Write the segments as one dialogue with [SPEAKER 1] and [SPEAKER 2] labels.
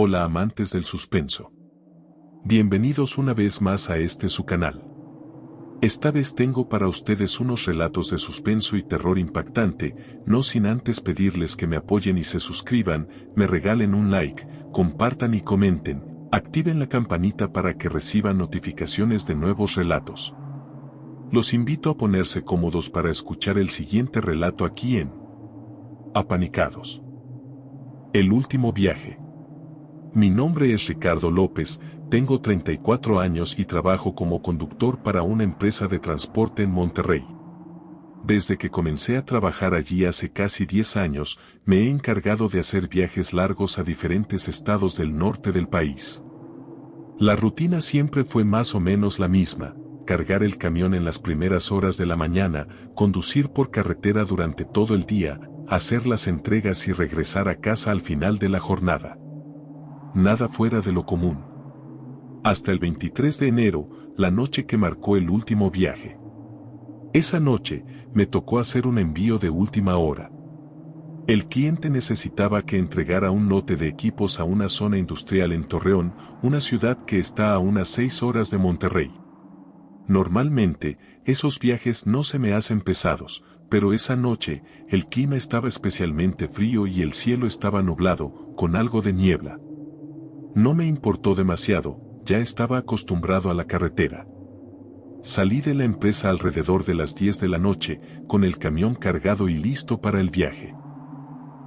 [SPEAKER 1] Hola amantes del suspenso. Bienvenidos una vez más a su canal. Esta vez tengo para ustedes unos relatos de suspenso y terror impactante, no sin antes pedirles que me apoyen y se suscriban, me regalen un like, compartan y comenten, activen la campanita para que reciban notificaciones de nuevos relatos. Los invito a ponerse cómodos para escuchar el siguiente relato aquí en Apanicados. El último viaje. Mi nombre es Ricardo López, tengo 34 años y trabajo como conductor para una empresa de transporte en Monterrey. Desde que comencé a trabajar allí hace casi 10 años, me he encargado de hacer viajes largos a diferentes estados del norte del país. La rutina siempre fue más o menos la misma: cargar el camión en las primeras horas de la mañana, conducir por carretera durante todo el día, hacer las entregas y regresar a casa al final de la jornada. Nada fuera de lo común. Hasta el 23 de enero, la noche que marcó el último viaje. Esa noche, me tocó hacer un envío de última hora. El cliente necesitaba que entregara un lote de equipos a una zona industrial en Torreón, una ciudad que está a unas 6 horas de Monterrey. Normalmente, esos viajes no se me hacen pesados, pero esa noche, el clima estaba especialmente frío y el cielo estaba nublado, con algo de niebla. No me importó demasiado, ya estaba acostumbrado a la carretera. Salí de la empresa alrededor de las 10 de la noche, con el camión cargado y listo para el viaje.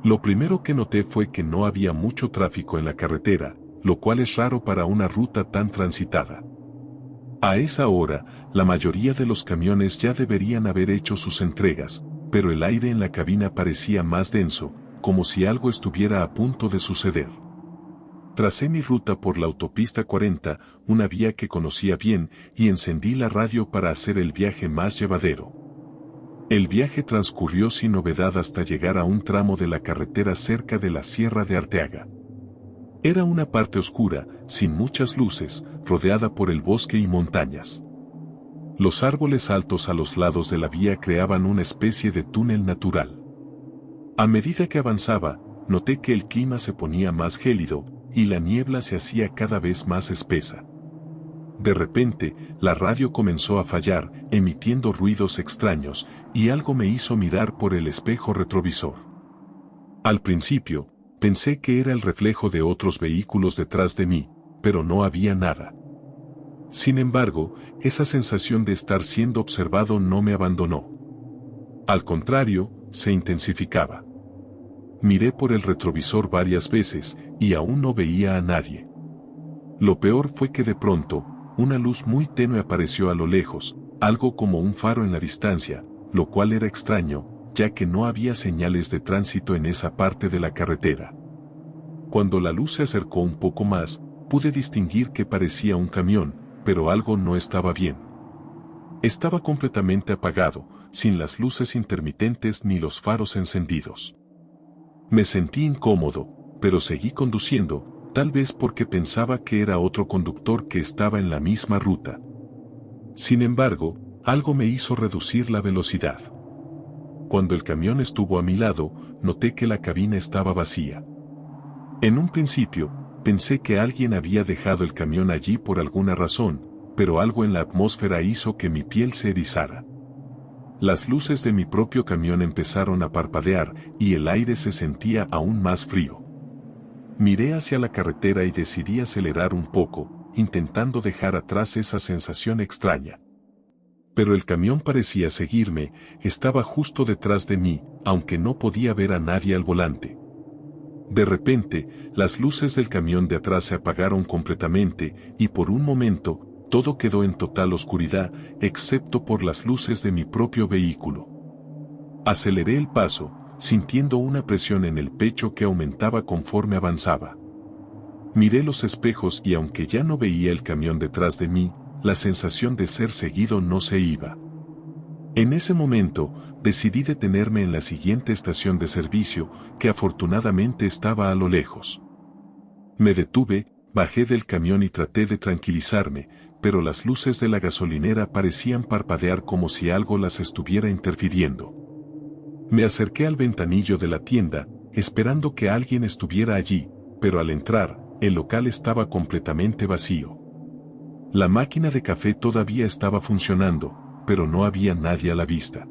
[SPEAKER 1] Lo primero que noté fue que no había mucho tráfico en la carretera, lo cual es raro para una ruta tan transitada. A esa hora, la mayoría de los camiones ya deberían haber hecho sus entregas, pero el aire en la cabina parecía más denso, como si algo estuviera a punto de suceder. Tracé mi ruta por la autopista 40, una vía que conocía bien, y encendí la radio para hacer el viaje más llevadero. El viaje transcurrió sin novedad hasta llegar a un tramo de la carretera cerca de la Sierra de Arteaga. Era una parte oscura, sin muchas luces, rodeada por el bosque y montañas. Los árboles altos a los lados de la vía creaban una especie de túnel natural. A medida que avanzaba, noté que el clima se ponía más gélido, y la niebla se hacía cada vez más espesa. De repente, la radio comenzó a fallar, emitiendo ruidos extraños, y algo me hizo mirar por el espejo retrovisor. Al principio, pensé que era el reflejo de otros vehículos detrás de mí, pero no había nada. Sin embargo, esa sensación de estar siendo observado no me abandonó. Al contrario, se intensificaba. Miré por el retrovisor varias veces, y aún no veía a nadie. Lo peor fue que de pronto, una luz muy tenue apareció a lo lejos, algo como un faro en la distancia, lo cual era extraño, ya que no había señales de tránsito en esa parte de la carretera. Cuando la luz se acercó un poco más, pude distinguir que parecía un camión, pero algo no estaba bien. Estaba completamente apagado, sin las luces intermitentes ni los faros encendidos. Me sentí incómodo, pero seguí conduciendo, tal vez porque pensaba que era otro conductor que estaba en la misma ruta. Sin embargo, algo me hizo reducir la velocidad. Cuando el camión estuvo a mi lado, noté que la cabina estaba vacía. En un principio, pensé que alguien había dejado el camión allí por alguna razón, pero algo en la atmósfera hizo que mi piel se erizara. Las luces de mi propio camión empezaron a parpadear, y el aire se sentía aún más frío. Miré hacia la carretera y decidí acelerar un poco, intentando dejar atrás esa sensación extraña. Pero el camión parecía seguirme, estaba justo detrás de mí, aunque no podía ver a nadie al volante. De repente, las luces del camión de atrás se apagaron completamente, y por un momento, todo quedó en total oscuridad, excepto por las luces de mi propio vehículo. Aceleré el paso, sintiendo una presión en el pecho que aumentaba conforme avanzaba. Miré los espejos y aunque ya no veía el camión detrás de mí, la sensación de ser seguido no se iba. En ese momento, decidí detenerme en la siguiente estación de servicio, que afortunadamente estaba a lo lejos. Me detuve, bajé del camión y traté de tranquilizarme, pero las luces de la gasolinera parecían parpadear como si algo las estuviera interfiriendo. Me acerqué al ventanillo de la tienda, esperando que alguien estuviera allí, pero al entrar, el local estaba completamente vacío. La máquina de café todavía estaba funcionando, pero no había nadie a la vista.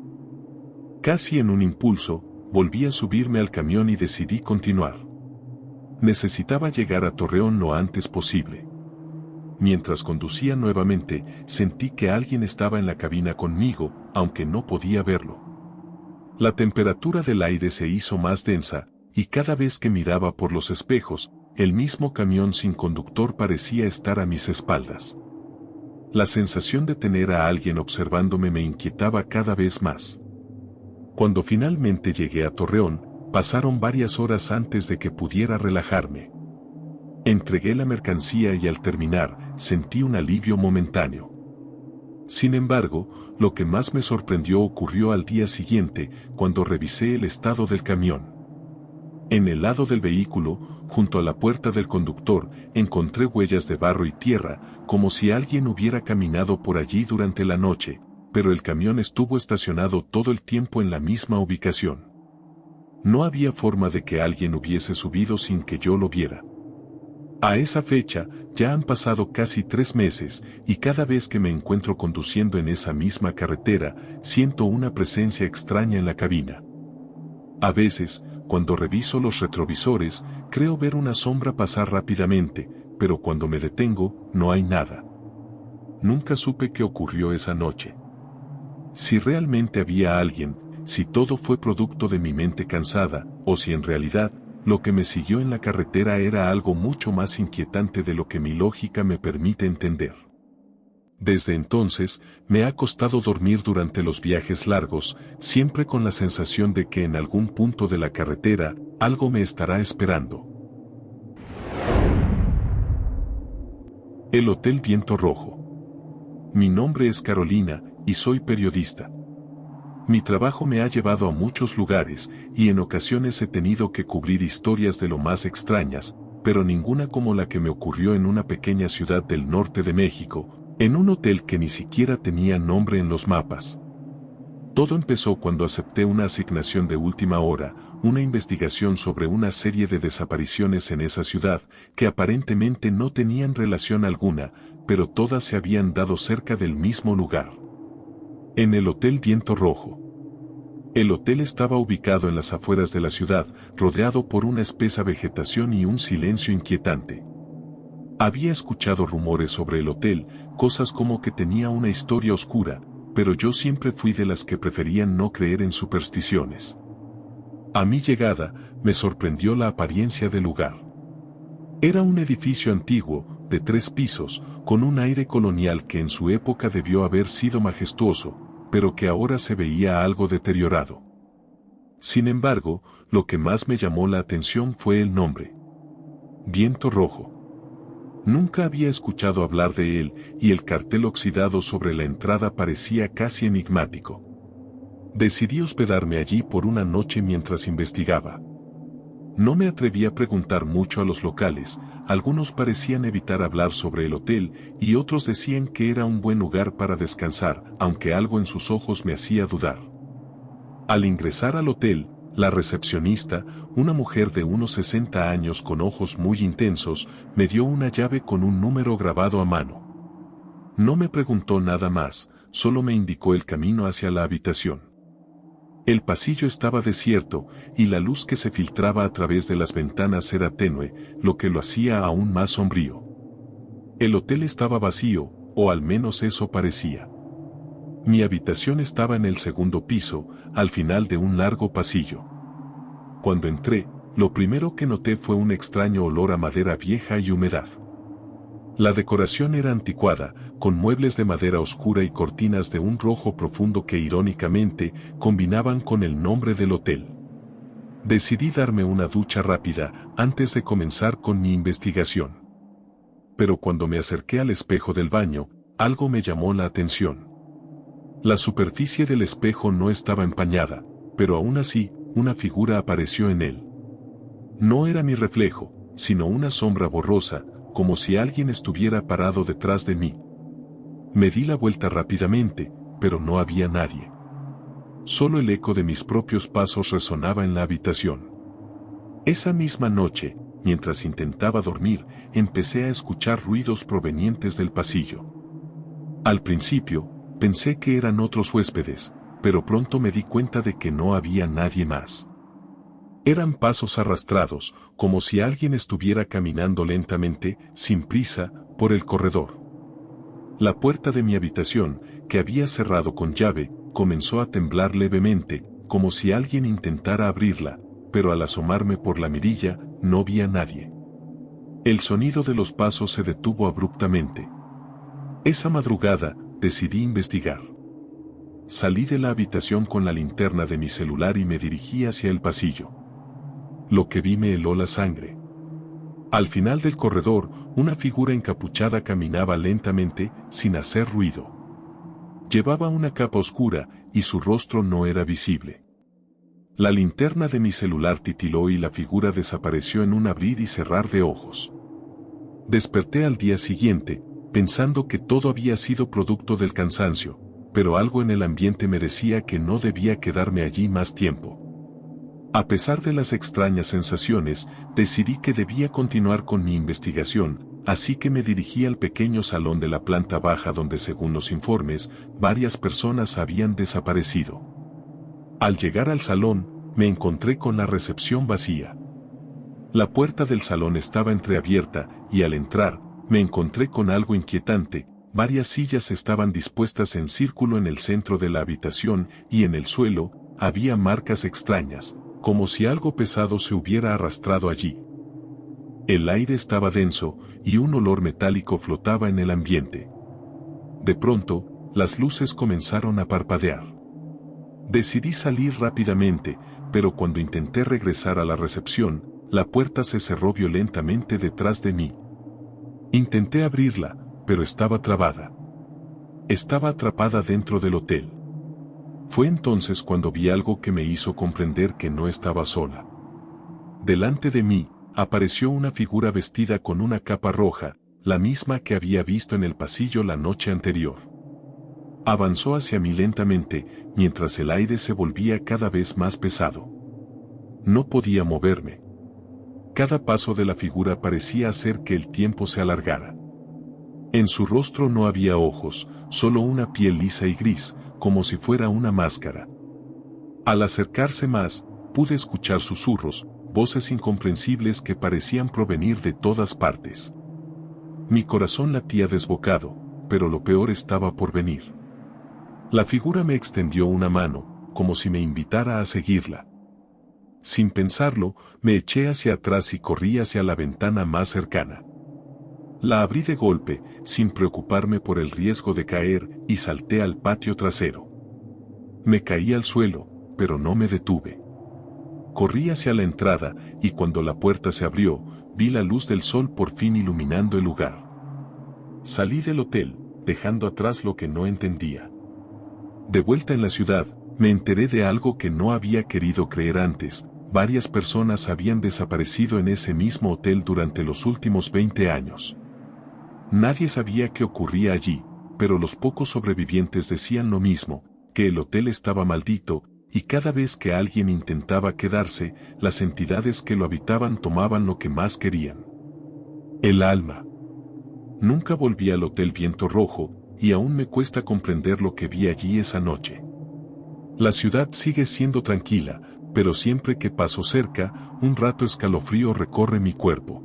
[SPEAKER 1] Casi en un impulso, volví a subirme al camión y decidí continuar. Necesitaba llegar a Torreón lo antes posible. Mientras conducía nuevamente, sentí que alguien estaba en la cabina conmigo, aunque no podía verlo. La temperatura del aire se hizo más densa, y cada vez que miraba por los espejos, el mismo camión sin conductor parecía estar a mis espaldas. La sensación de tener a alguien observándome me inquietaba cada vez más. Cuando finalmente llegué a Torreón, pasaron varias horas antes de que pudiera relajarme. Entregué la mercancía y al terminar, sentí un alivio momentáneo. Sin embargo, lo que más me sorprendió ocurrió al día siguiente, cuando revisé el estado del camión. En el lado del vehículo, junto a la puerta del conductor, encontré huellas de barro y tierra, como si alguien hubiera caminado por allí durante la noche, pero el camión estuvo estacionado todo el tiempo en la misma ubicación. No había forma de que alguien hubiese subido sin que yo lo viera. A esa fecha, ya han pasado casi 3 meses, y cada vez que me encuentro conduciendo en esa misma carretera, siento una presencia extraña en la cabina. A veces, cuando reviso los retrovisores, creo ver una sombra pasar rápidamente, pero cuando me detengo, no hay nada. Nunca supe qué ocurrió esa noche. Si realmente había alguien, si todo fue producto de mi mente cansada, o si en realidad, lo que me siguió en la carretera era algo mucho más inquietante de lo que mi lógica me permite entender. Desde entonces, me ha costado dormir durante los viajes largos, siempre con la sensación de que en algún punto de la carretera, algo me estará esperando. El Hotel Viento Rojo. Mi nombre es Carolina, y soy periodista. Mi trabajo me ha llevado a muchos lugares, y en ocasiones he tenido que cubrir historias de lo más extrañas, pero ninguna como la que me ocurrió en una pequeña ciudad del norte de México, en un hotel que ni siquiera tenía nombre en los mapas. Todo empezó cuando acepté una asignación de última hora, una investigación sobre una serie de desapariciones en esa ciudad, que aparentemente no tenían relación alguna, pero todas se habían dado cerca del mismo lugar. En el Hotel Viento Rojo. El hotel estaba ubicado en las afueras de la ciudad, rodeado por una espesa vegetación y un silencio inquietante. Había escuchado rumores sobre el hotel, cosas como que tenía una historia oscura, pero yo siempre fui de las que preferían no creer en supersticiones. A mi llegada, me sorprendió la apariencia del lugar. Era un edificio antiguo, de 3 pisos, con un aire colonial que en su época debió haber sido majestuoso, pero que ahora se veía algo deteriorado. Sin embargo, lo que más me llamó la atención fue el nombre. Viento Rojo. Nunca había escuchado hablar de él, y el cartel oxidado sobre la entrada parecía casi enigmático. Decidí hospedarme allí por una noche mientras investigaba. No me atreví a preguntar mucho a los locales, algunos parecían evitar hablar sobre el hotel, y otros decían que era un buen lugar para descansar, aunque algo en sus ojos me hacía dudar. Al ingresar al hotel, la recepcionista, una mujer de unos 60 años con ojos muy intensos, me dio una llave con un número grabado a mano. No me preguntó nada más, solo me indicó el camino hacia la habitación. El pasillo estaba desierto, y la luz que se filtraba a través de las ventanas era tenue, lo que lo hacía aún más sombrío. El hotel estaba vacío, o al menos eso parecía. Mi habitación estaba en el segundo piso, al final de un largo pasillo. Cuando entré, lo primero que noté fue un extraño olor a madera vieja y humedad. La decoración era anticuada, con muebles de madera oscura y cortinas de un rojo profundo que irónicamente combinaban con el nombre del hotel. Decidí darme una ducha rápida antes de comenzar con mi investigación. Pero cuando me acerqué al espejo del baño, algo me llamó la atención. La superficie del espejo no estaba empañada, pero aún así, una figura apareció en él. No era mi reflejo, sino una sombra borrosa, como si alguien estuviera parado detrás de mí. Me di la vuelta rápidamente, pero no había nadie. Solo el eco de mis propios pasos resonaba en la habitación. Esa misma noche, mientras intentaba dormir, empecé a escuchar ruidos provenientes del pasillo. Al principio, pensé que eran otros huéspedes, pero pronto me di cuenta de que no había nadie más. Eran pasos arrastrados, como si alguien estuviera caminando lentamente, sin prisa, por el corredor. La puerta de mi habitación, que había cerrado con llave, comenzó a temblar levemente, como si alguien intentara abrirla, pero al asomarme por la mirilla, no vi a nadie. El sonido de los pasos se detuvo abruptamente. Esa madrugada, decidí investigar. Salí de la habitación con la linterna de mi celular y me dirigí hacia el pasillo. Lo que vi me heló la sangre. Al final del corredor, una figura encapuchada caminaba lentamente, sin hacer ruido. Llevaba una capa oscura, y su rostro no era visible. La linterna de mi celular titiló y la figura desapareció en un abrir y cerrar de ojos. Desperté al día siguiente, pensando que todo había sido producto del cansancio, pero algo en el ambiente me decía que no debía quedarme allí más tiempo. A pesar de las extrañas sensaciones, decidí que debía continuar con mi investigación, así que me dirigí al pequeño salón de la planta baja donde, según los informes, varias personas habían desaparecido. Al llegar al salón, me encontré con la recepción vacía. La puerta del salón estaba entreabierta, y al entrar, me encontré con algo inquietante. Varias sillas estaban dispuestas en círculo en el centro de la habitación, y en el suelo, había marcas extrañas, como si algo pesado se hubiera arrastrado allí. El aire estaba denso, y un olor metálico flotaba en el ambiente. De pronto, las luces comenzaron a parpadear. Decidí salir rápidamente, pero cuando intenté regresar a la recepción, la puerta se cerró violentamente detrás de mí. Intenté abrirla, pero estaba trabada. Estaba atrapada dentro del hotel. Fue entonces cuando vi algo que me hizo comprender que no estaba sola. Delante de mí, apareció una figura vestida con una capa roja, la misma que había visto en el pasillo la noche anterior. Avanzó hacia mí lentamente, mientras el aire se volvía cada vez más pesado. No podía moverme. Cada paso de la figura parecía hacer que el tiempo se alargara. En su rostro no había ojos, solo una piel lisa y gris, como si fuera una máscara. Al acercarse más, pude escuchar susurros, voces incomprensibles que parecían provenir de todas partes. Mi corazón latía desbocado, pero lo peor estaba por venir. La figura me extendió una mano, como si me invitara a seguirla. Sin pensarlo, me eché hacia atrás y corrí hacia la ventana más cercana. La abrí de golpe, sin preocuparme por el riesgo de caer, y salté al patio trasero. Me caí al suelo, pero no me detuve. Corrí hacia la entrada, y cuando la puerta se abrió, vi la luz del sol por fin iluminando el lugar. Salí del hotel, dejando atrás lo que no entendía. De vuelta en la ciudad, me enteré de algo que no había querido creer antes. Varias personas habían desaparecido en ese mismo hotel durante los últimos 20 años. Nadie sabía qué ocurría allí, pero los pocos sobrevivientes decían lo mismo, que el hotel estaba maldito, y cada vez que alguien intentaba quedarse, las entidades que lo habitaban tomaban lo que más querían: el alma. Nunca volví al Hotel Viento Rojo, y aún me cuesta comprender lo que vi allí esa noche. La ciudad sigue siendo tranquila, pero siempre que paso cerca, un rato escalofrío recorre mi cuerpo.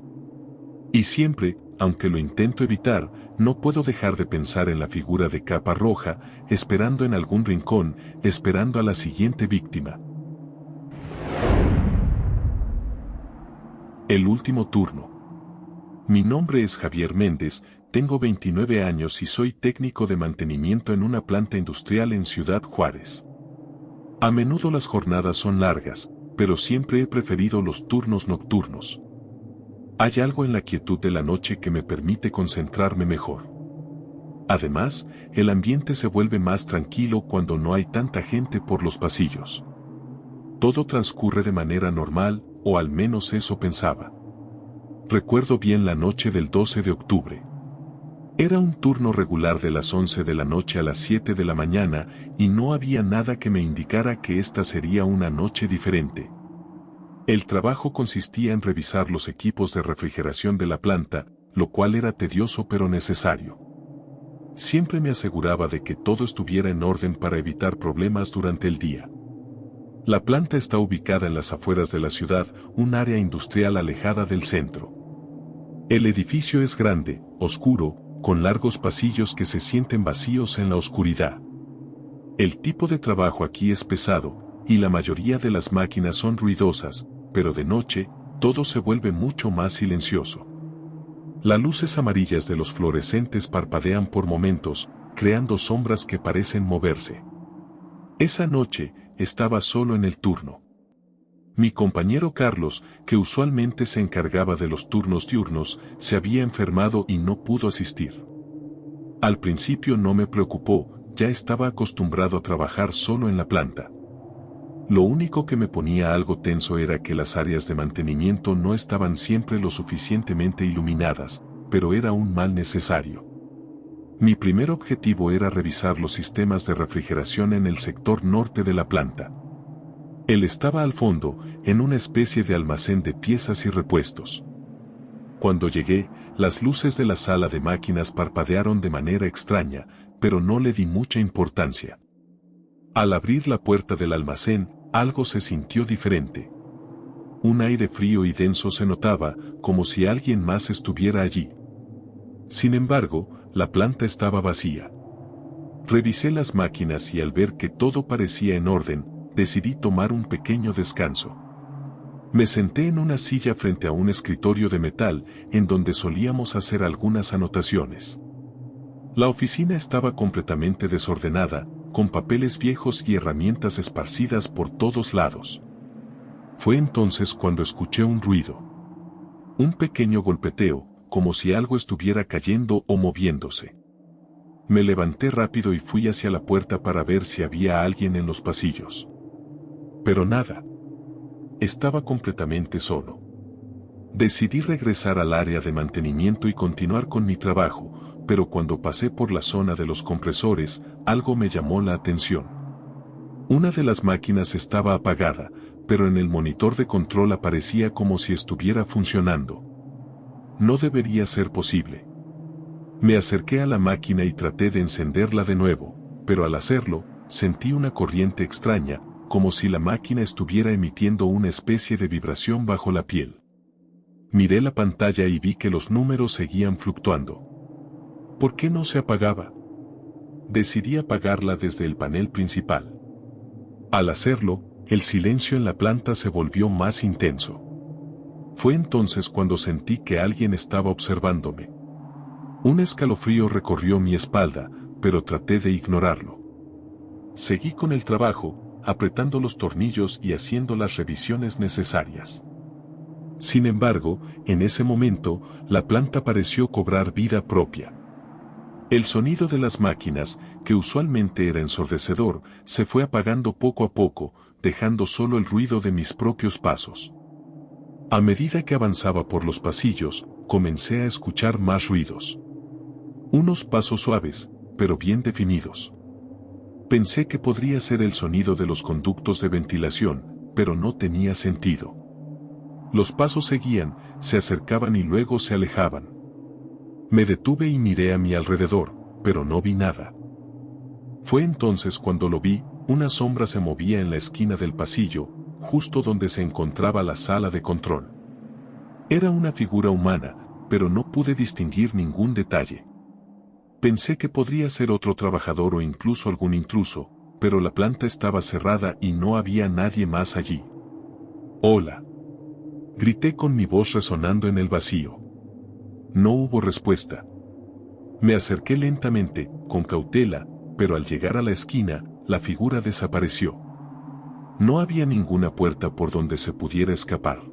[SPEAKER 1] Y siempre, aunque lo intento evitar, no puedo dejar de pensar en la figura de capa roja, esperando en algún rincón, esperando a la siguiente víctima. El último turno. Mi nombre es Javier Méndez, tengo 29 años y soy técnico de mantenimiento en una planta industrial en Ciudad Juárez. A menudo las jornadas son largas, pero siempre he preferido los turnos nocturnos. Hay algo en la quietud de la noche que me permite concentrarme mejor. Además, el ambiente se vuelve más tranquilo cuando no hay tanta gente por los pasillos. Todo transcurre de manera normal, o al menos eso pensaba. Recuerdo bien la noche del 12 de octubre. Era un turno regular de las 11 de la noche a las 7 de la mañana, y no había nada que me indicara que esta sería una noche diferente. El trabajo consistía en revisar los equipos de refrigeración de la planta, lo cual era tedioso pero necesario. Siempre me aseguraba de que todo estuviera en orden para evitar problemas durante el día. La planta está ubicada en las afueras de la ciudad, un área industrial alejada del centro. El edificio es grande, oscuro, con largos pasillos que se sienten vacíos en la oscuridad. El tipo de trabajo aquí es pesado, y la mayoría de las máquinas son ruidosas, pero de noche, todo se vuelve mucho más silencioso. Las luces amarillas de los fluorescentes parpadean por momentos, creando sombras que parecen moverse. Esa noche, estaba solo en el turno. Mi compañero Carlos, que usualmente se encargaba de los turnos diurnos, se había enfermado y no pudo asistir. Al principio no me preocupó, ya estaba acostumbrado a trabajar solo en la planta. Lo único que me ponía algo tenso era que las áreas de mantenimiento no estaban siempre lo suficientemente iluminadas, pero era un mal necesario. Mi primer objetivo era revisar los sistemas de refrigeración en el sector norte de la planta. Él estaba al fondo, en una especie de almacén de piezas y repuestos. Cuando llegué, las luces de la sala de máquinas parpadearon de manera extraña, pero no le di mucha importancia. Al abrir la puerta del almacén, algo se sintió diferente. Un aire frío y denso se notaba, como si alguien más estuviera allí. Sin embargo, la planta estaba vacía. Revisé las máquinas y al ver que todo parecía en orden, decidí tomar un pequeño descanso. Me senté en una silla frente a un escritorio de metal, en donde solíamos hacer algunas anotaciones. La oficina estaba completamente desordenada, con papeles viejos y herramientas esparcidas por todos lados. Fue entonces cuando escuché un ruido. Un pequeño golpeteo, como si algo estuviera cayendo o moviéndose. Me levanté rápido y fui hacia la puerta para ver si había alguien en los pasillos. Pero nada. Estaba completamente solo. Decidí regresar al área de mantenimiento y continuar con mi trabajo, pero cuando pasé por la zona de los compresores, algo me llamó la atención. Una de las máquinas estaba apagada, pero en el monitor de control aparecía como si estuviera funcionando. No debería ser posible. Me acerqué a la máquina y traté de encenderla de nuevo, pero al hacerlo, sentí una corriente extraña, como si la máquina estuviera emitiendo una especie de vibración bajo la piel. Miré la pantalla y vi que los números seguían fluctuando. ¿Por qué no se apagaba? Decidí apagarla desde el panel principal. Al hacerlo, el silencio en la planta se volvió más intenso. Fue entonces cuando sentí que alguien estaba observándome. Un escalofrío recorrió mi espalda, pero traté de ignorarlo. Seguí con el trabajo, apretando los tornillos y haciendo las revisiones necesarias. Sin embargo, en ese momento, la planta pareció cobrar vida propia. El sonido de las máquinas, que usualmente era ensordecedor, se fue apagando poco a poco, dejando solo el ruido de mis propios pasos. A medida que avanzaba por los pasillos, comencé a escuchar más ruidos. Unos pasos suaves, pero bien definidos. Pensé que podría ser el sonido de los conductos de ventilación, pero no tenía sentido. Los pasos seguían, se acercaban y luego se alejaban. Me detuve y miré a mi alrededor, pero no vi nada. Fue entonces cuando lo vi, una sombra se movía en la esquina del pasillo, justo donde se encontraba la sala de control. Era una figura humana, pero no pude distinguir ningún detalle. Pensé que podría ser otro trabajador o incluso algún intruso, pero la planta estaba cerrada y no había nadie más allí. «Hola», grité con mi voz resonando en el vacío. No hubo respuesta. Me acerqué lentamente, con cautela, pero al llegar a la esquina, la figura desapareció. No había ninguna puerta por donde se pudiera escapar.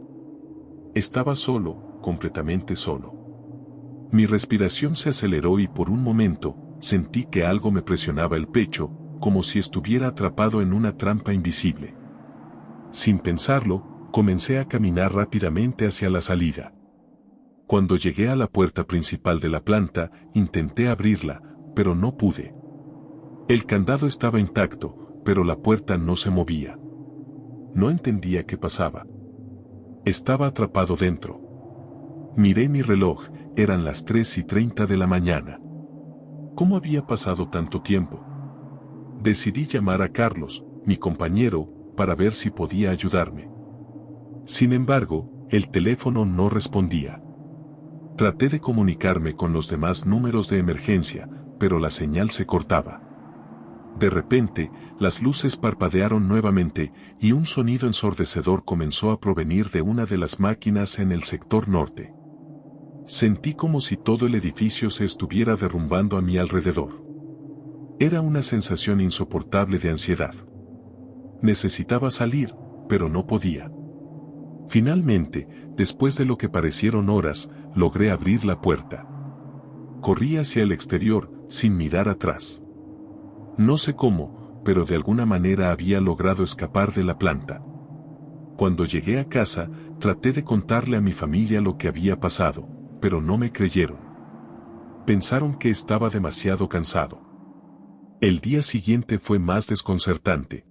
[SPEAKER 1] Estaba solo, completamente solo. Mi respiración se aceleró y por un momento, sentí que algo me presionaba el pecho, como si estuviera atrapado en una trampa invisible. Sin pensarlo, comencé a caminar rápidamente hacia la salida. Cuando llegué a la puerta principal de la planta, intenté abrirla, pero no pude. El candado estaba intacto, pero la puerta no se movía. No entendía qué pasaba. Estaba atrapado dentro. Miré mi reloj, eran las 3:30 de la mañana. ¿Cómo había pasado tanto tiempo? Decidí llamar a Carlos, mi compañero, para ver si podía ayudarme. Sin embargo, el teléfono no respondía. Traté de comunicarme con los demás números de emergencia, pero la señal se cortaba. De repente, las luces parpadearon nuevamente y un sonido ensordecedor comenzó a provenir de una de las máquinas en el sector norte. Sentí como si todo el edificio se estuviera derrumbando a mi alrededor. Era una sensación insoportable de ansiedad. Necesitaba salir, pero no podía. Finalmente, después de lo que parecieron horas, logré abrir la puerta. Corrí hacia el exterior, sin mirar atrás. No sé cómo, pero de alguna manera había logrado escapar de la planta. Cuando llegué a casa, traté de contarle a mi familia lo que había pasado, pero no me creyeron. Pensaron que estaba demasiado cansado. El día siguiente fue más desconcertante.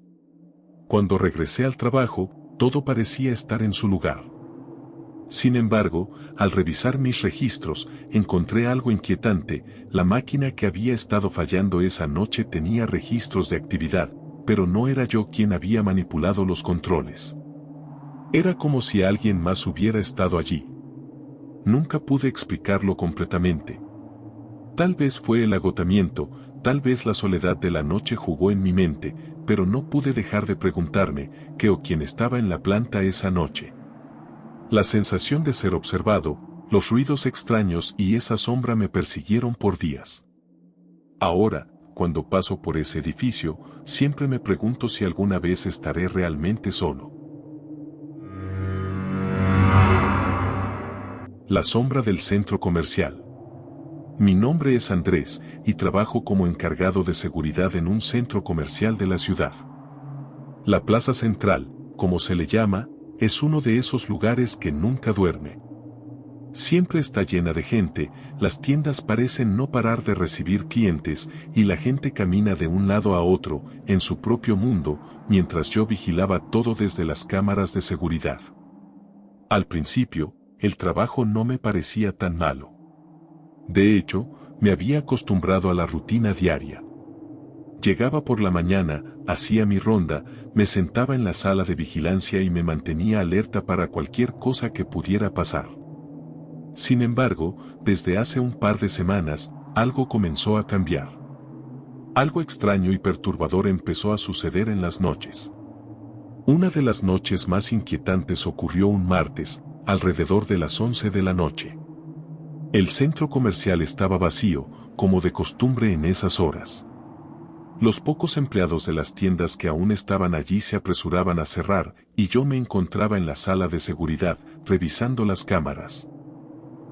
[SPEAKER 1] Cuando regresé al trabajo, todo parecía estar en su lugar. Sin embargo, al revisar mis registros, encontré algo inquietante. La máquina que había estado fallando esa noche tenía registros de actividad, pero no era yo quien había manipulado los controles. Era como si alguien más hubiera estado allí. Nunca pude explicarlo completamente. Tal vez fue el agotamiento, tal vez la soledad de la noche jugó en mi mente, pero no pude dejar de preguntarme qué o quién estaba en la planta esa noche. La sensación de ser observado, los ruidos extraños y esa sombra me persiguieron por días. Ahora, cuando paso por ese edificio, siempre me pregunto si alguna vez estaré realmente solo. La sombra del centro comercial. Mi nombre es Andrés y trabajo como encargado de seguridad en un centro comercial de la ciudad. La Plaza Central, como se le llama, es uno de esos lugares que nunca duerme. Siempre está llena de gente, las tiendas parecen no parar de recibir clientes y la gente camina de un lado a otro, en su propio mundo, mientras yo vigilaba todo desde las cámaras de seguridad. Al principio, el trabajo no me parecía tan malo. De hecho, me había acostumbrado a la rutina diaria. Llegaba por la mañana, hacía mi ronda, me sentaba en la sala de vigilancia y me mantenía alerta para cualquier cosa que pudiera pasar. Sin embargo, desde hace un par de semanas, algo comenzó a cambiar. Algo extraño y perturbador empezó a suceder en las noches. Una de las noches más inquietantes ocurrió un martes, alrededor de las 11 de la noche. El centro comercial estaba vacío, como de costumbre en esas horas. Los pocos empleados de las tiendas que aún estaban allí se apresuraban a cerrar, y yo me encontraba en la sala de seguridad, revisando las cámaras.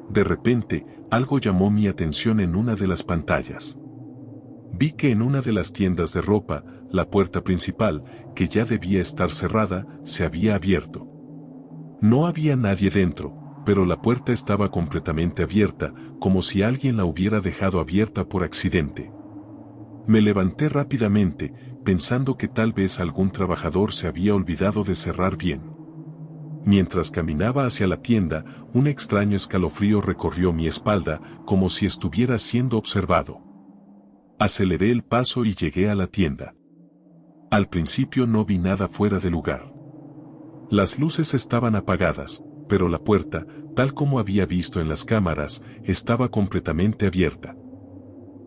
[SPEAKER 1] De repente, algo llamó mi atención en una de las pantallas. Vi que en una de las tiendas de ropa, la puerta principal, que ya debía estar cerrada, se había abierto. No había nadie dentro, pero la puerta estaba completamente abierta, como si alguien la hubiera dejado abierta por accidente. Me levanté rápidamente, pensando que tal vez algún trabajador se había olvidado de cerrar bien. Mientras caminaba hacia la tienda, un extraño escalofrío recorrió mi espalda, como si estuviera siendo observado. Aceleré el paso y llegué a la tienda. Al principio no vi nada fuera de lugar. Las luces estaban apagadas, pero la puerta, tal como había visto en las cámaras, estaba completamente abierta.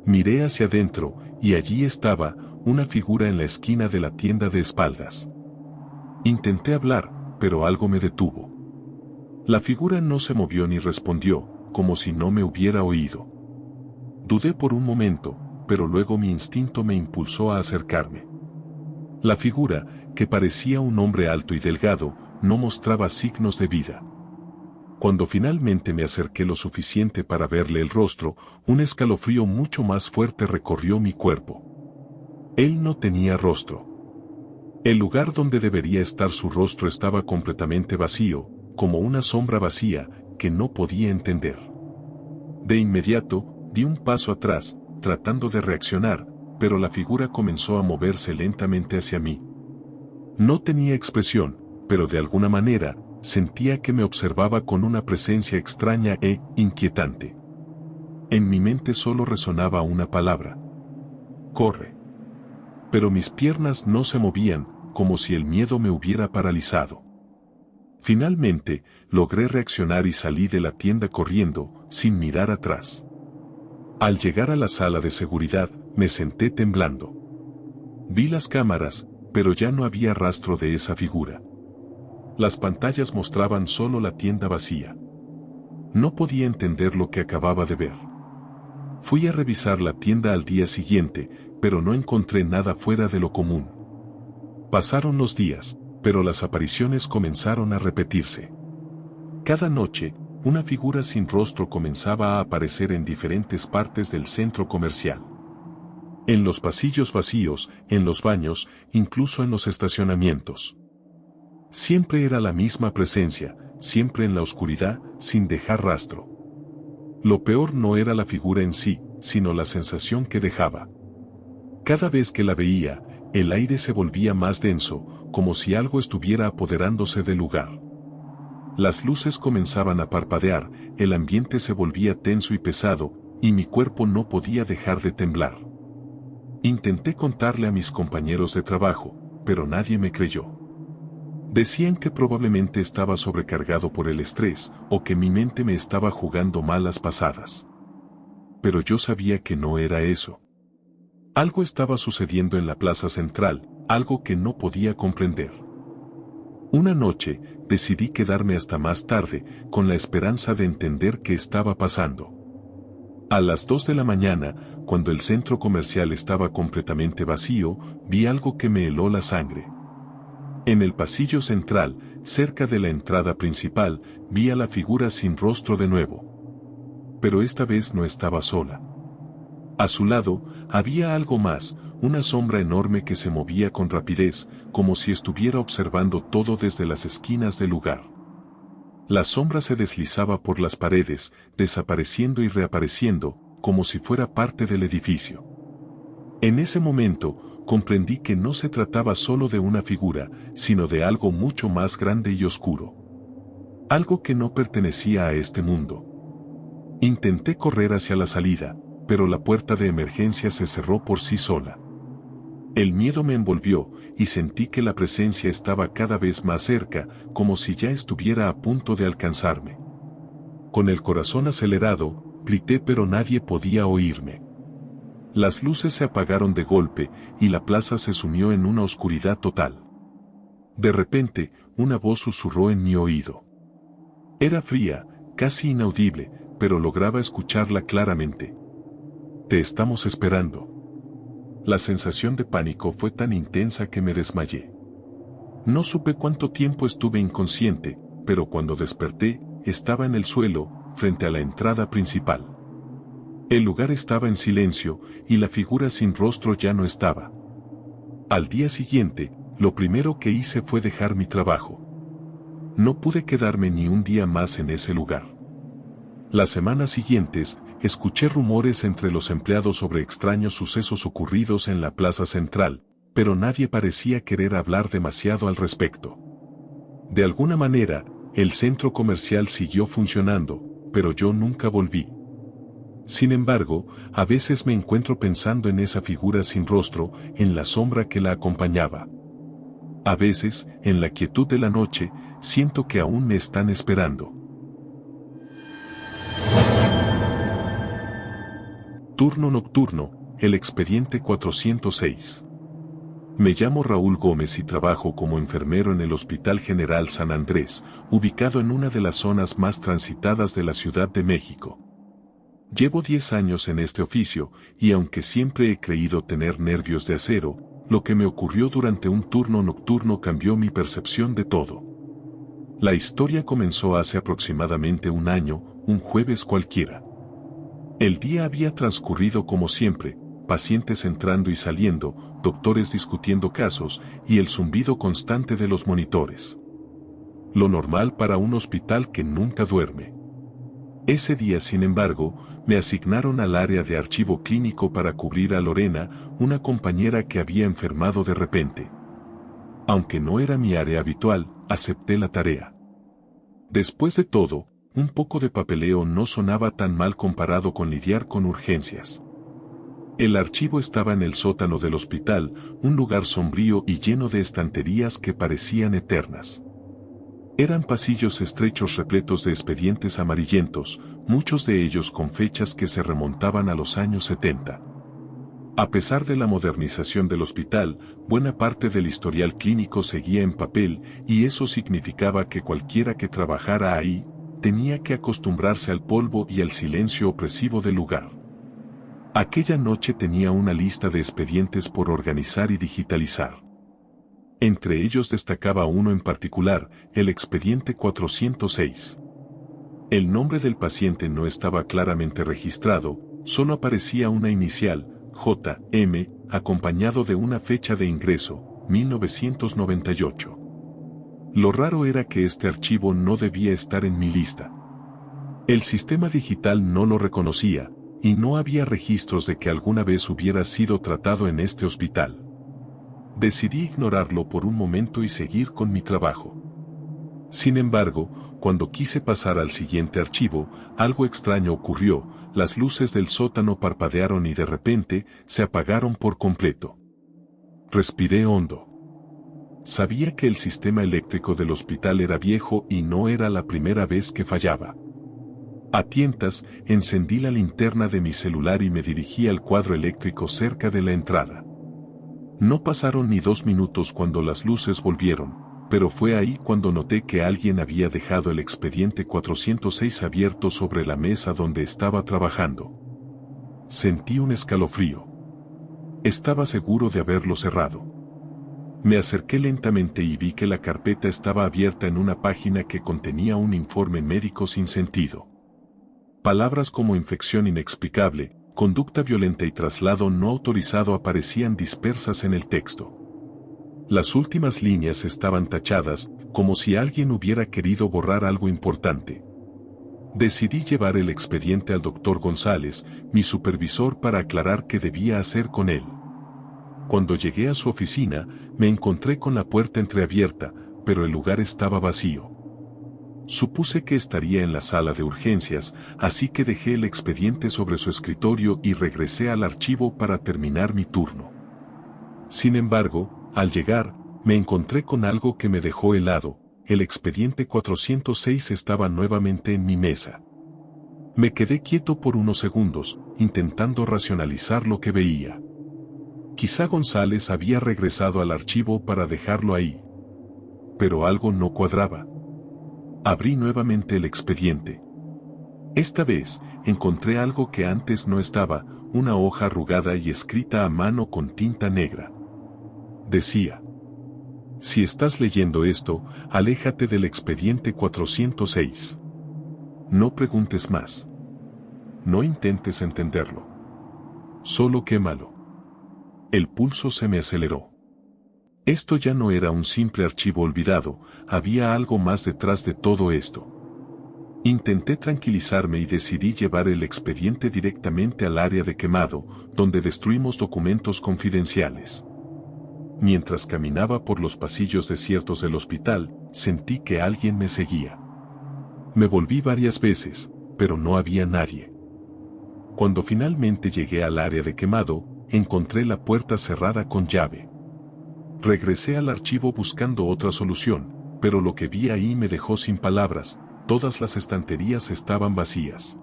[SPEAKER 1] Miré hacia adentro, y allí estaba, una figura en la esquina de la tienda de espaldas. Intenté hablar, pero algo me detuvo. La figura no se movió ni respondió, como si no me hubiera oído. Dudé por un momento, pero luego mi instinto me impulsó a acercarme. La figura, que parecía un hombre alto y delgado, no mostraba signos de vida. Cuando finalmente me acerqué lo suficiente para verle el rostro, un escalofrío mucho más fuerte recorrió mi cuerpo. Él no tenía rostro. El lugar donde debería estar su rostro estaba completamente vacío, como una sombra vacía, que no podía entender. De inmediato, di un paso atrás, tratando de reaccionar, pero la figura comenzó a moverse lentamente hacia mí. No tenía expresión, pero de alguna manera, sentía que me observaba con una presencia extraña e inquietante. En mi mente solo resonaba una palabra: corre. Pero mis piernas no se movían, como si el miedo me hubiera paralizado. Finalmente, logré reaccionar y salí de la tienda corriendo, sin mirar atrás. Al llegar a la sala de seguridad, me senté temblando. Vi las cámaras, pero ya no había rastro de esa figura. Las pantallas mostraban solo la tienda vacía. No podía entender lo que acababa de ver. Fui a revisar la tienda al día siguiente, pero no encontré nada fuera de lo común. Pasaron los días, pero las apariciones comenzaron a repetirse. Cada noche, una figura sin rostro comenzaba a aparecer en diferentes partes del centro comercial. En los pasillos vacíos, en los baños, incluso en los estacionamientos. Siempre era la misma presencia, siempre en la oscuridad, sin dejar rastro. Lo peor no era la figura en sí, sino la sensación que dejaba. Cada vez que la veía, el aire se volvía más denso, como si algo estuviera apoderándose del lugar. Las luces comenzaban a parpadear, el ambiente se volvía tenso y pesado, y mi cuerpo no podía dejar de temblar. Intenté contarle a mis compañeros de trabajo, pero nadie me creyó. Decían que probablemente estaba sobrecargado por el estrés, o que mi mente me estaba jugando malas pasadas. Pero yo sabía que no era eso. Algo estaba sucediendo en la plaza central, algo que no podía comprender. Una noche, decidí quedarme hasta más tarde, con la esperanza de entender qué estaba pasando. A las 2 de la mañana, cuando el centro comercial estaba completamente vacío, vi algo que me heló la sangre. En el pasillo central, cerca de la entrada principal, vi a la figura sin rostro de nuevo. Pero esta vez no estaba sola. A su lado, había algo más, una sombra enorme que se movía con rapidez, como si estuviera observando todo desde las esquinas del lugar. La sombra se deslizaba por las paredes, desapareciendo y reapareciendo, como si fuera parte del edificio. En ese momento, comprendí que no se trataba solo de una figura, sino de algo mucho más grande y oscuro. Algo que no pertenecía a este mundo. Intenté correr hacia la salida, pero la puerta de emergencia se cerró por sí sola. El miedo me envolvió, y sentí que la presencia estaba cada vez más cerca, como si ya estuviera a punto de alcanzarme. Con el corazón acelerado, grité pero nadie podía oírme. Las luces se apagaron de golpe, y la plaza se sumió en una oscuridad total. De repente, una voz susurró en mi oído. Era fría, casi inaudible, pero lograba escucharla claramente. Te estamos esperando. La sensación de pánico fue tan intensa que me desmayé. No supe cuánto tiempo estuve inconsciente, pero cuando desperté, estaba en el suelo, frente a la entrada principal. El lugar estaba en silencio, y la figura sin rostro ya no estaba. Al día siguiente, lo primero que hice fue dejar mi trabajo. No pude quedarme ni un día más en ese lugar. Las semanas siguientes, escuché rumores entre los empleados sobre extraños sucesos ocurridos en la plaza central, pero nadie parecía querer hablar demasiado al respecto. De alguna manera, el centro comercial siguió funcionando, pero yo nunca volví. Sin embargo, a veces me encuentro pensando en esa figura sin rostro, en la sombra que la acompañaba. A veces, en la quietud de la noche, siento que aún me están esperando. Turno nocturno, el expediente 406. Me llamo Raúl Gómez y trabajo como enfermero en el Hospital General San Andrés, ubicado en una de las zonas más transitadas de la Ciudad de México. Llevo 10 años en este oficio, y aunque siempre he creído tener nervios de acero, lo que me ocurrió durante un turno nocturno cambió mi percepción de todo. La historia comenzó hace aproximadamente un año, un jueves cualquiera. El día había transcurrido como siempre, pacientes entrando y saliendo, doctores discutiendo casos, y el zumbido constante de los monitores. Lo normal para un hospital que nunca duerme. Ese día, sin embargo, me asignaron al área de archivo clínico para cubrir a Lorena, una compañera que había enfermado de repente. Aunque no era mi área habitual, acepté la tarea. Después de todo, un poco de papeleo no sonaba tan mal comparado con lidiar con urgencias. El archivo estaba en el sótano del hospital, un lugar sombrío y lleno de estanterías que parecían eternas. Eran pasillos estrechos repletos de expedientes amarillentos, muchos de ellos con fechas que se remontaban a los años 70. A pesar de la modernización del hospital, buena parte del historial clínico seguía en papel, y eso significaba que cualquiera que trabajara ahí, tenía que acostumbrarse al polvo y al silencio opresivo del lugar. Aquella noche tenía una lista de expedientes por organizar y digitalizar. Entre ellos destacaba uno en particular, el expediente 406. El nombre del paciente no estaba claramente registrado, solo aparecía una inicial, J.M., acompañado de una fecha de ingreso, 1998. Lo raro era que este archivo no debía estar en mi lista. El sistema digital no lo reconocía, y no había registros de que alguna vez hubiera sido tratado en este hospital. Decidí ignorarlo por un momento y seguir con mi trabajo. Sin embargo, cuando quise pasar al siguiente archivo, algo extraño ocurrió, las luces del sótano parpadearon y de repente, se apagaron por completo. Respiré hondo. Sabía que el sistema eléctrico del hospital era viejo y no era la primera vez que fallaba. A tientas, encendí la linterna de mi celular y me dirigí al cuadro eléctrico cerca de la entrada. No pasaron ni 2 minutos cuando las luces volvieron, pero fue ahí cuando noté que alguien había dejado el expediente 406 abierto sobre la mesa donde estaba trabajando. Sentí un escalofrío. Estaba seguro de haberlo cerrado. Me acerqué lentamente y vi que la carpeta estaba abierta en una página que contenía un informe médico sin sentido. Palabras como infección inexplicable, conducta violenta y traslado no autorizado aparecían dispersas en el texto. Las últimas líneas estaban tachadas, como si alguien hubiera querido borrar algo importante. Decidí llevar el expediente al doctor González, mi supervisor, para aclarar qué debía hacer con él. Cuando llegué a su oficina, me encontré con la puerta entreabierta, pero el lugar estaba vacío. Supuse que estaría en la sala de urgencias, así que dejé el expediente sobre su escritorio y regresé al archivo para terminar mi turno. Sin embargo, al llegar, me encontré con algo que me dejó helado. El expediente 406 estaba nuevamente en mi mesa. Me quedé quieto por unos segundos, intentando racionalizar lo que veía. Quizá González había regresado al archivo para dejarlo ahí. Pero algo no cuadraba. Abrí nuevamente el expediente. Esta vez, encontré algo que antes no estaba, una hoja arrugada y escrita a mano con tinta negra. Decía: si estás leyendo esto, aléjate del expediente 406. No preguntes más. No intentes entenderlo. Solo quémalo. El pulso se me aceleró. Esto ya no era un simple archivo olvidado, había algo más detrás de todo esto. Intenté tranquilizarme y decidí llevar el expediente directamente al área de quemado, donde destruimos documentos confidenciales. Mientras caminaba por los pasillos desiertos del hospital, sentí que alguien me seguía. Me volví varias veces, pero no había nadie. Cuando finalmente llegué al área de quemado, encontré la puerta cerrada con llave. Regresé al archivo buscando otra solución, pero lo que vi ahí me dejó sin palabras. Todas las estanterías estaban vacías.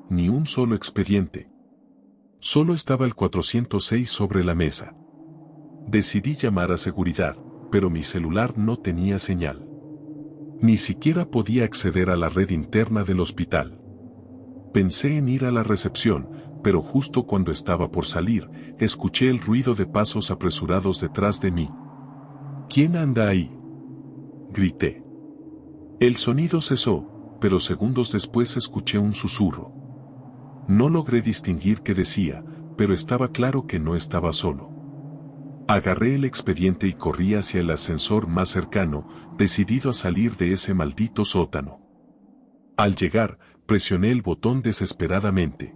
[SPEAKER 1] Ni un solo expediente. Solo estaba el 406 sobre la mesa. Decidí llamar a seguridad, pero mi celular no tenía señal. Ni siquiera podía acceder a la red interna del hospital. Pensé en ir a la recepción, pero justo cuando estaba por salir, escuché el ruido de pasos apresurados detrás de mí. ¿Quién anda ahí?, grité. El sonido cesó, pero segundos después escuché un susurro. No logré distinguir qué decía, pero estaba claro que no estaba solo. Agarré el expediente y corrí hacia el ascensor más cercano, decidido a salir de ese maldito sótano. Al llegar, presioné el botón desesperadamente.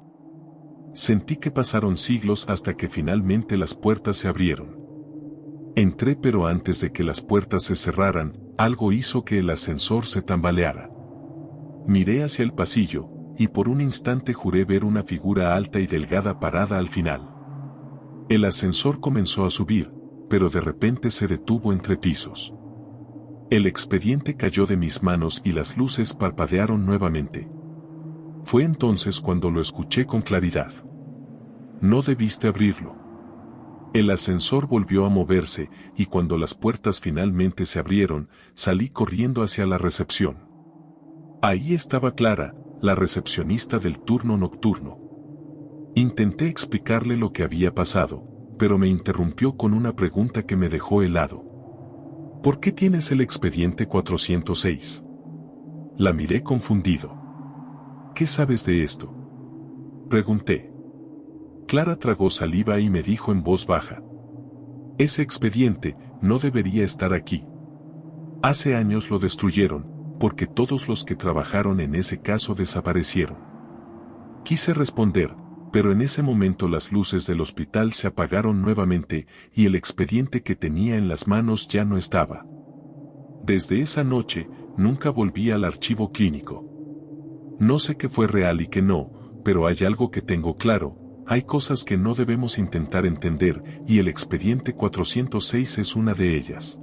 [SPEAKER 1] Sentí que pasaron siglos hasta que finalmente las puertas se abrieron. Entré, pero antes de que las puertas se cerraran, Algo hizo que el ascensor se tambaleara. Miré hacia el pasillo, y por un instante juré ver una figura alta y delgada parada al final. El ascensor comenzó a subir, pero de repente se detuvo entre pisos. El expediente cayó de mis manos y las luces parpadearon nuevamente. Fue entonces cuando lo escuché con claridad. No debiste abrirlo. El ascensor volvió a moverse, y cuando las puertas finalmente se abrieron, salí corriendo hacia la recepción. Ahí estaba Clara, la recepcionista del turno nocturno. Intenté explicarle lo que había pasado, pero me interrumpió con una pregunta que me dejó helado. ¿Por qué tienes el expediente 406? La miré confundido. ¿Qué sabes de esto?, pregunté. Clara tragó saliva y me dijo en voz baja. Ese expediente no debería estar aquí. Hace años lo destruyeron, porque todos los que trabajaron en ese caso desaparecieron. Quise responder, pero en ese momento las luces del hospital se apagaron nuevamente y el expediente que tenía en las manos ya no estaba. Desde esa noche, nunca volví al archivo clínico. No sé qué fue real y qué no, pero hay algo que tengo claro: hay cosas que no debemos intentar entender, y el expediente 406 es una de ellas.